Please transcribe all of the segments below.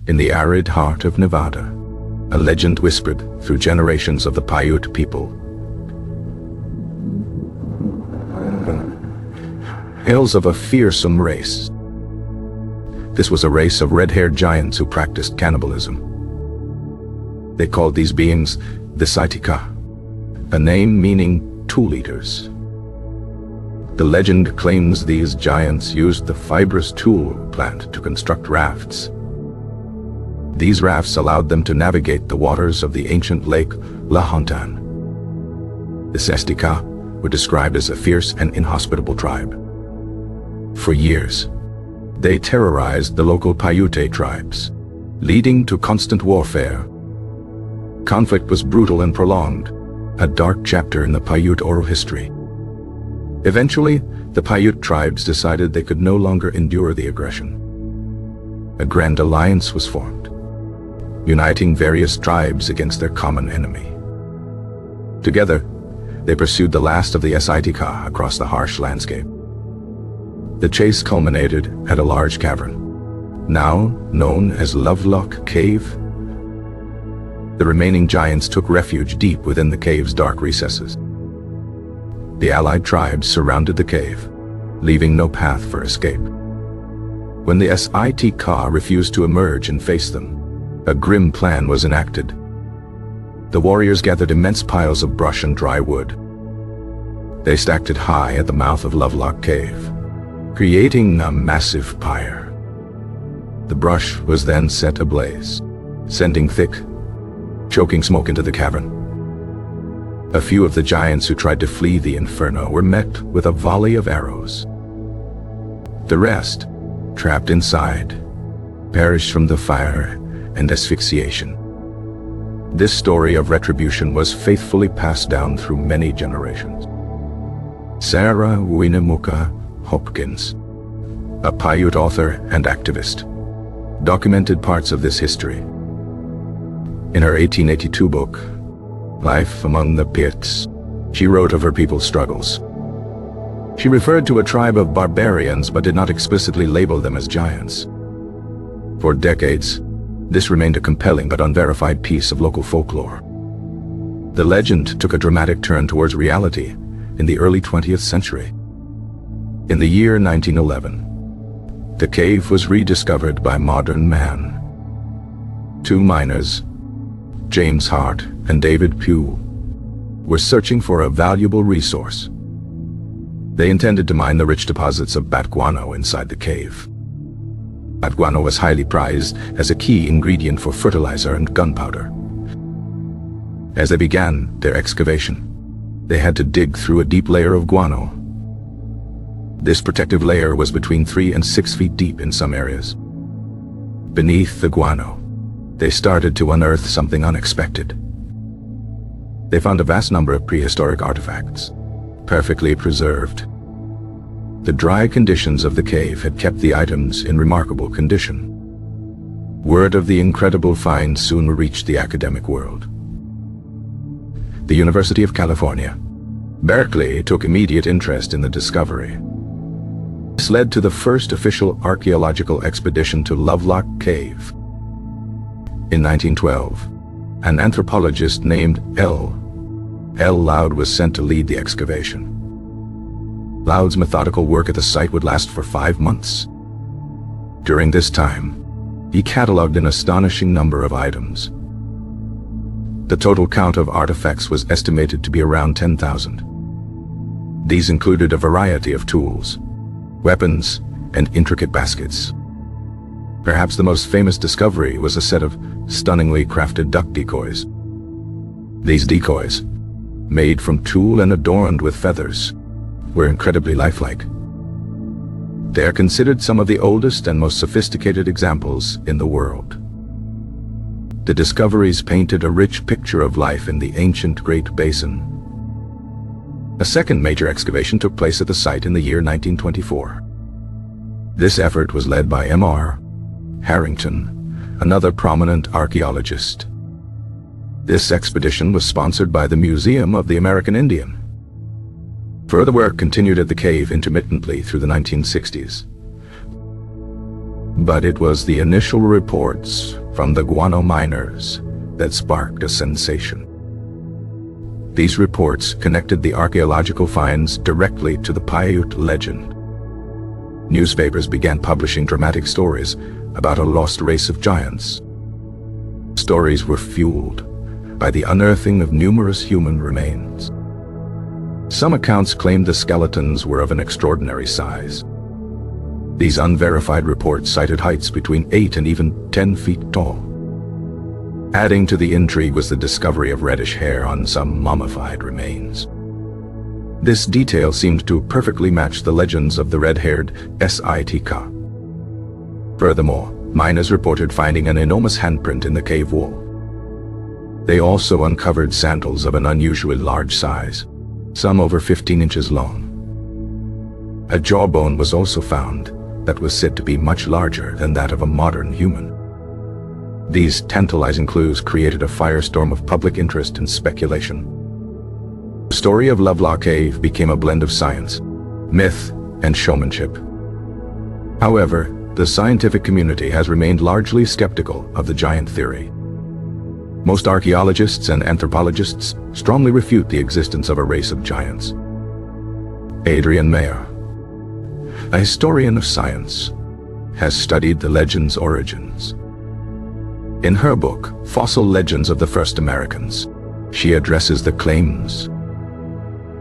In the arid heart of Nevada, a legend whispered through generations of the Paiute people tales of a fearsome race. This was a race of red-haired giants who practiced cannibalism. They called these beings the Saitika, a name meaning tool eaters. The legend claims these giants used the fibrous tool plant to construct rafts. These rafts allowed them to navigate the waters of the ancient lake Lahontan. The Saitika were described as a fierce and inhospitable tribe. For years, they terrorized the local Paiute tribes, leading to constant warfare. Conflict was brutal and prolonged, a dark chapter in the Paiute oral history. Eventually, the Paiute tribes decided they could no longer endure the aggression. A grand alliance was formed, uniting various tribes against their common enemy. Together, they pursued the last of the Saitika across the harsh landscape. The chase culminated at a large cavern, now known as Lovelock Cave. The remaining giants took refuge deep within the cave's dark recesses. The allied tribes surrounded the cave, leaving no path for escape. When the Saitika refused to emerge and face them, a grim plan was enacted. The warriors gathered immense piles of brush and dry wood. They stacked it high at the mouth of Lovelock Cave, creating a massive pyre. The brush was then set ablaze, sending thick, choking smoke into the cavern. A few of the giants who tried to flee the inferno were met with a volley of arrows. The rest, trapped inside, perished from the fire and asphyxiation. This story of retribution was faithfully passed down through many generations. Sarah Winnemucca Hopkins, a Paiute author and activist, documented parts of this history. In her 1882 book, Life Among the Pits, she wrote of her people's struggles. She referred to a tribe of barbarians but did not explicitly label them as giants. For decades, this remained a compelling but unverified piece of local folklore. The legend took a dramatic turn towards reality in the early 20th century. In the year 1911, the cave was rediscovered by modern man. Two miners, James Hart and David Pugh, were searching for a valuable resource. They intended to mine the rich deposits of bat guano inside the cave. Bat guano was highly prized as a key ingredient for fertilizer and gunpowder. As they began their excavation, they had to dig through a deep layer of guano. This protective layer was between 3 and 6 feet deep in some areas. Beneath the guano, they started to unearth something unexpected. They found a vast number of prehistoric artifacts, perfectly preserved. The dry conditions of the cave had kept the items in remarkable condition. Word of the incredible find soon reached the academic world. The University of California, Berkeley, took immediate interest in the discovery. This led to the first official archaeological expedition to Lovelock Cave. In 1912, an anthropologist named L. Loud was sent to lead the excavation. Loud's methodical work at the site would last for 5 months. During this time, he cataloged an astonishing number of items. The total count of artifacts was estimated to be around 10,000. These included a variety of tools, weapons, and intricate baskets. Perhaps the most famous discovery was a set of stunningly crafted duck decoys. These decoys, made from tulle and adorned with feathers, were incredibly lifelike. They are considered some of the oldest and most sophisticated examples in the world. The discoveries painted a rich picture of life in the ancient Great Basin. A second major excavation took place at the site in the year 1924. This effort was led by M.R. Harrington, another prominent archaeologist. This expedition was sponsored by the Museum of the American Indian. Further work continued at the cave intermittently through the 1960s. But it was the initial reports from the guano miners that sparked a sensation. These reports connected the archaeological finds directly to the Paiute legend. Newspapers began publishing dramatic stories about a lost race of giants. Stories were fueled by the unearthing of numerous human remains. Some accounts claimed the skeletons were of an extraordinary size. These unverified reports cited heights between 8 and even 10 feet tall. Adding to the intrigue was the discovery of reddish hair on some mummified remains. This detail seemed to perfectly match the legends of the red-haired Sitka. Furthermore, miners reported finding an enormous handprint in the cave wall. They also uncovered sandals of an unusually large size, some over 15 inches long. A jawbone was also found that was said to be much larger than that of a modern human. These tantalizing clues created a firestorm of public interest and speculation. The story of Lovelock Cave became a blend of science, myth, and showmanship. However, the scientific community has remained largely skeptical of the giant theory. Most archaeologists and anthropologists strongly refute the existence of a race of giants. Adrian Mayer, a historian of science, has studied the legend's origins. In her book, Fossil Legends of the First Americans, she addresses the claims.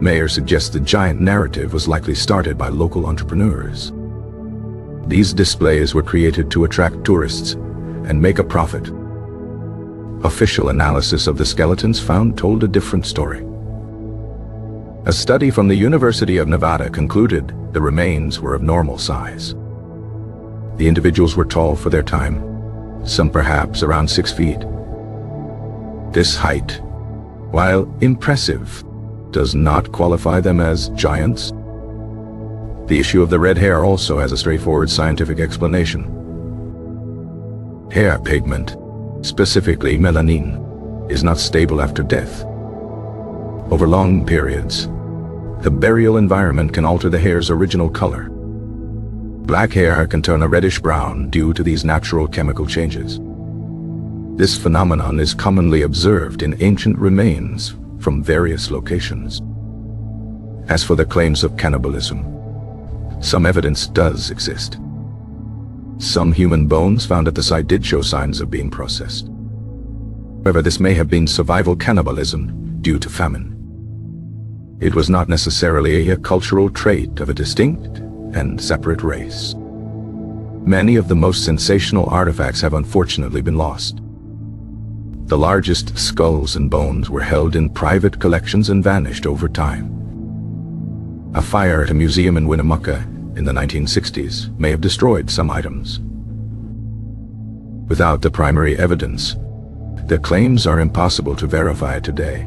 Mayer suggests the giant narrative was likely started by local entrepreneurs. These displays were created to attract tourists and make a profit. Official analysis of the skeletons found told a different story. A study from the University of Nevada concluded the remains were of normal size. The individuals were tall for their time, some perhaps around 6 feet. This height, while impressive, does not qualify them as giants. The issue of the red hair also has a straightforward scientific explanation. Hair pigment, specifically melanin, is not stable after death. Over long periods, the burial environment can alter the hair's original color. Black hair can turn a reddish-brown due to these natural chemical changes. This phenomenon is commonly observed in ancient remains from various locations. As for the claims of cannibalism, some evidence does exist. Some human bones found at the site did show signs of being processed. However, this may have been survival cannibalism due to famine. It was not necessarily a cultural trait of a distinct and separate race. Many of the most sensational artifacts have unfortunately been lost. The largest skulls and bones were held in private collections and vanished over time. A fire at a museum in Winnemucca in the 1960s may have destroyed some items. Without the primary evidence, the claims are impossible to verify today.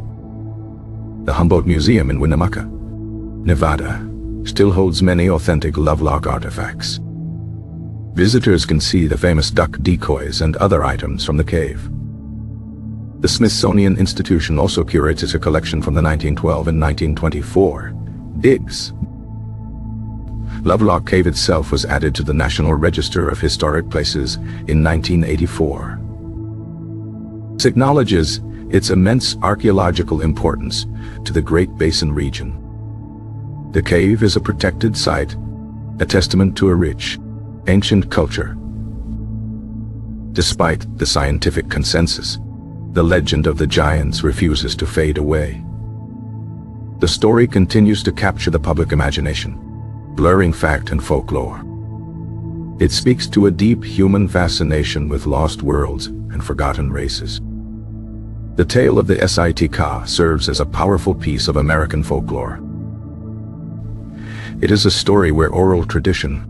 The Humboldt Museum in Winnemucca, Nevada, still holds many authentic Lovelock artifacts. Visitors can see the famous duck decoys and other items from the cave. The Smithsonian Institution also curates a collection from the 1912 and 1924 digs. Lovelock Cave itself was added to the National Register of Historic Places in 1984. This acknowledges its immense archaeological importance to the Great Basin region. The cave is a protected site, a testament to a rich, ancient culture. Despite the scientific consensus, the legend of the giants refuses to fade away. The story continues to capture the public imagination, blurring fact and folklore. It speaks to a deep human fascination with lost worlds and forgotten races. The tale of the Sitka serves as a powerful piece of American folklore. It is a story where oral tradition,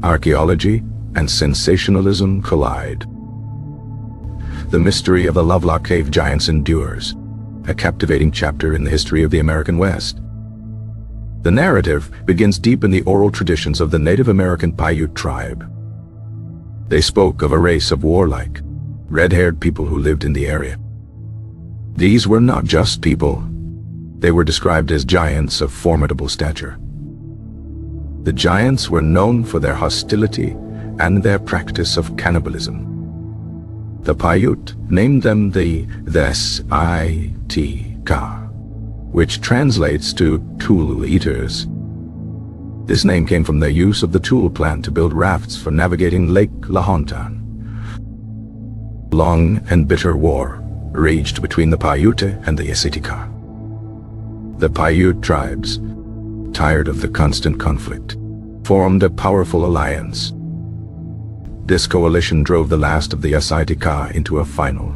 archaeology, and sensationalism collide. The mystery of the Lovelock Cave Giants endures, a captivating chapter in the history of the American West. The narrative begins deep in the oral traditions of the Native American Paiute tribe. They spoke of a race of warlike, red-haired people who lived in the area. These were not just people. They were described as giants of formidable stature. The giants were known for their hostility and their practice of cannibalism. The Paiute named them the Sitka, which translates to tool eaters. This name came from their use of the tool plant to build rafts for navigating Lake Lahontan. Long and bitter war raged between the Paiute and the Sitka. The Paiute tribes, tired of the constant conflict, formed a powerful alliance. This coalition drove the last of the Sitka into a final,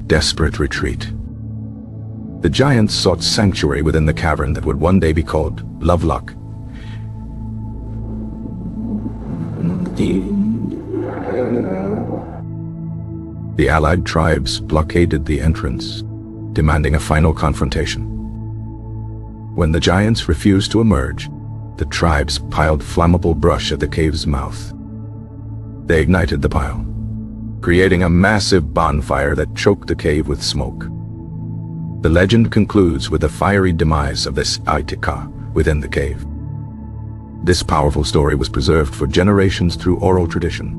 desperate retreat. The giants sought sanctuary within the cavern that would one day be called Lovelock. The allied tribes blockaded the entrance, demanding a final confrontation. When the giants refused to emerge, the tribes piled flammable brush at the cave's mouth. They ignited the pile, creating a massive bonfire that choked the cave with smoke. The legend concludes with the fiery demise of this Sitka within the cave. This powerful story was preserved for generations through oral tradition.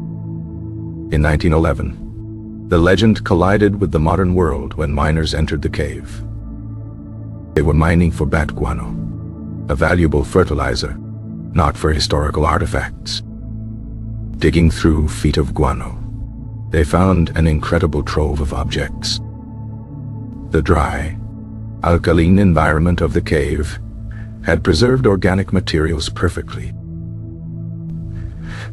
In 1911, the legend collided with the modern world when miners entered the cave. They were mining for bat guano, a valuable fertilizer, not for historical artifacts. Digging through feet of guano, they found an incredible trove of objects. The dry, alkaline environment of the cave had preserved organic materials perfectly.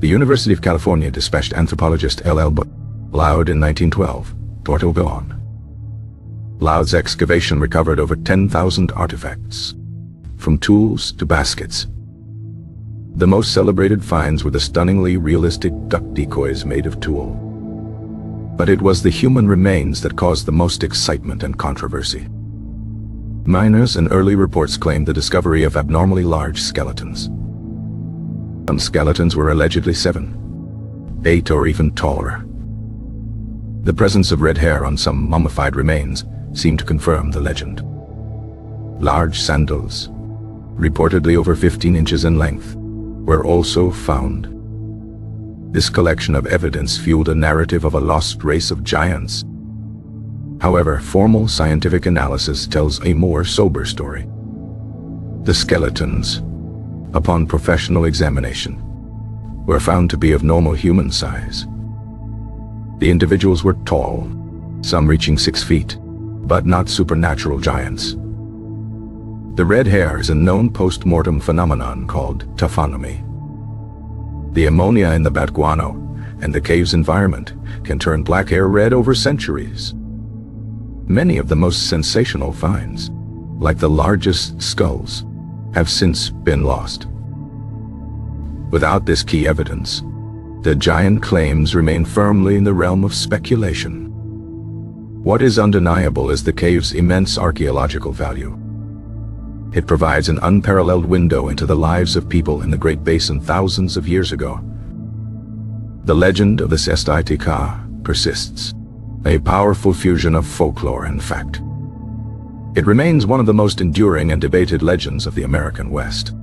The University of California dispatched anthropologist L.L. Loud in 1912, Porto Gone. Loud's excavation recovered over 10,000 artifacts, from tools to baskets. The most celebrated finds were the stunningly realistic duck decoys made of tulle. But it was the human remains that caused the most excitement and controversy. Miners and early reports claimed the discovery of abnormally large skeletons. Some skeletons were allegedly 7, 8, or even taller. The presence of red hair on some mummified remains seemed to confirm the legend. Large sandals, reportedly over 15 inches in length, were also found. This collection of evidence fueled a narrative of a lost race of giants. However, formal scientific analysis tells a more sober story. The skeletons, upon professional examination, were found to be of normal human size. The individuals were tall, some reaching 6 feet, but not supernatural giants. The red hair is a known post-mortem phenomenon called taphonomy. The ammonia in the bat guano and the cave's environment can turn black hair red over centuries. Many of the most sensational finds, like the largest skulls, have since been lost. Without this key evidence, the giant claims remain firmly in the realm of speculation. What is undeniable is the cave's immense archaeological value. It provides an unparalleled window into the lives of people in the Great Basin thousands of years ago. The legend of the Sitka persists, a powerful fusion of folklore and fact. It remains one of the most enduring and debated legends of the American West.